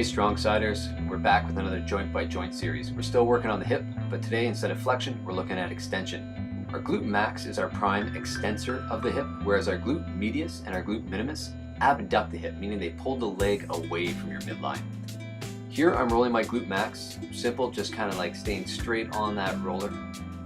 Strong Siders, we're back with another joint by joint series. We're still working on the hip, but today instead of flexion, we're looking at extension. Our glute max is our prime extensor of the hip, whereas our glute medius and our glute minimus abduct the hip, meaning they pull the leg away from your midline. Here I'm rolling my glute max, simple, just kind of like staying straight on that roller.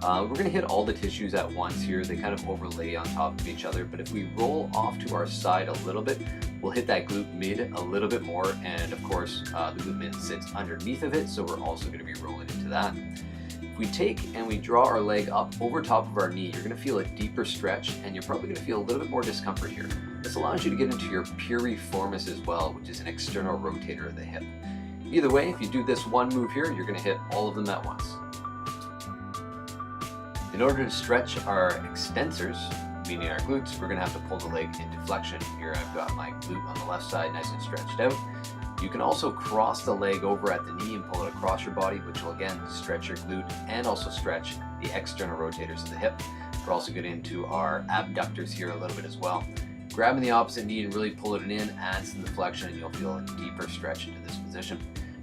We're going to hit all the tissues at once here. They kind of overlay on top of each other, but if we roll off to our side a little bit, we'll hit that glute mid a little bit more, and of course the glute mid sits underneath of it, so we're also going to be rolling into that. If we take and we draw our leg up over top of our knee, you're going to feel a deeper stretch, and you're probably going to feel a little bit more discomfort here. This allows you to get into your piriformis as well, which is an external rotator of the hip. Either way, if you do this one move here, you're going to hit all of them at once. In order to stretch our extensors, meaning our glutes, we're going to have to pull the leg into flexion. Here I've got my glute on the left side nice and stretched out. You can also cross the leg over at the knee and pull it across your body, which will again stretch your glute and also stretch the external rotators of the hip. We're also getting into our abductors here a little bit as well. Grabbing the opposite knee and really pulling it in adds to the flexion, and you'll feel a deeper stretch into this position.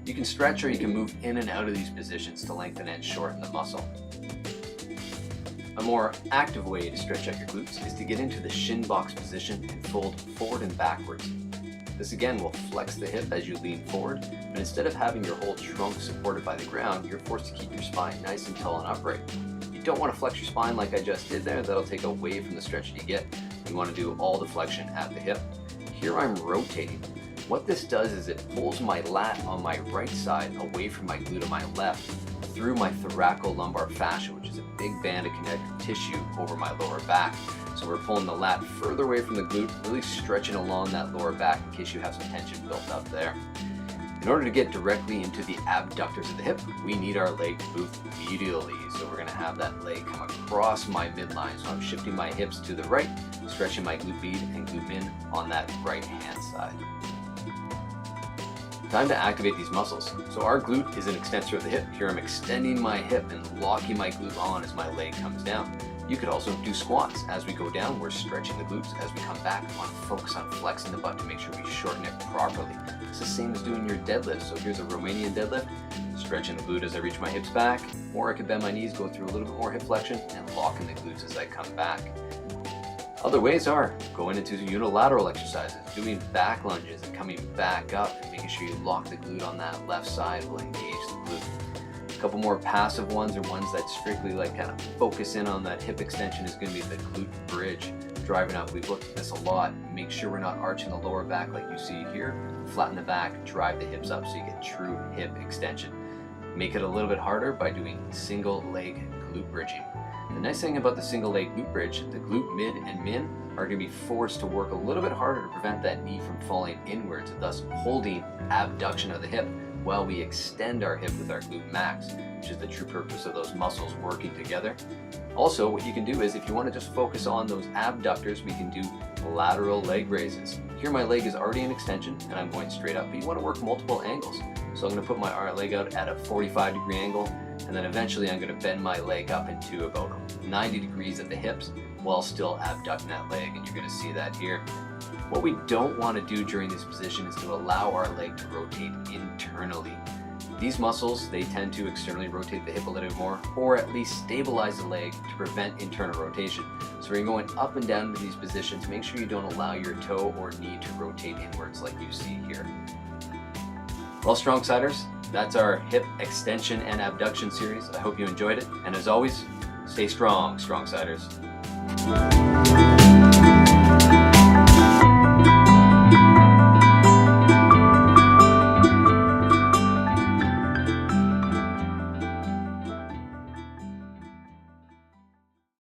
You can stretch or you can move in and out of these positions to lengthen and shorten the muscle. A more active way to stretch out your glutes is to get into the shin box position and fold forward and backwards. This again will flex the hip as you lean forward, but instead of having your whole trunk supported by the ground, you're forced to keep your spine nice and tall and upright. You don't want to flex your spine like I just did there. That'll take away from the stretch that you get. You want to do all the flexion at the hip. Here I'm rotating. What this does is it pulls my lat on my right side away from my glute on my left through my thoracolumbar fascia, which is a big band of connective tissue over my lower back. So we're pulling the lat further away from the glute, really stretching along that lower back in case you have some tension built up there. In order to get directly into the abductors of the hip, we need our leg to move medially. So we're going to have that leg come across my midline. So I'm shifting my hips to the right, stretching my glute med and glute min on that right hand side. Time to activate these muscles. So our glute is an extensor of the hip. Here I'm extending my hip and locking my glute on as my leg comes down. You could also do squats. As we go down, we're stretching the glutes. As we come back, we want to focus on flexing the butt to make sure we shorten it properly. It's the same as doing your deadlift. So here's a Romanian deadlift, stretching the glute as I reach my hips back, or I could bend my knees, go through a little bit more hip flexion, and locking the glutes as I come back. Other ways are going into unilateral exercises, doing back lunges and coming back up and making sure you lock the glute on that left side will engage the glute. A couple more passive ones, or ones that strictly like kind of focus in on that hip extension, is going to be the glute bridge. Driving up, we've looked at this a lot. Make sure we're not arching the lower back like you see here. Flatten the back, drive the hips up so you get true hip extension. Make it a little bit harder by doing single leg glute bridging. The nice thing about the single leg glute bridge, the glute mid and min are going to be forced to work a little bit harder to prevent that knee from falling inwards, thus holding abduction of the hip while we extend our hip with our glute max, which is the true purpose of those muscles working together. Also, what you can do is, if you want to just focus on those abductors, we can do lateral leg raises. Here my leg is already in extension and I'm going straight up, but you want to work multiple angles. So I'm going to put my leg out at a 45-degree angle, and then eventually I'm going to bend my leg up into about 90 degrees at the hips while still abducting that leg, and you're going to see that here. What we don't want to do during this position is to allow our leg to rotate internally. These muscles, they tend to externally rotate the hip a little bit more, or at least stabilize the leg to prevent internal rotation. So when you're going up and down into these positions, make sure you don't allow your toe or knee to rotate inwards like you see here. Well, Strong Siders, that's our hip extension and abduction series. I hope you enjoyed it, and as always, stay strong, Strong Siders.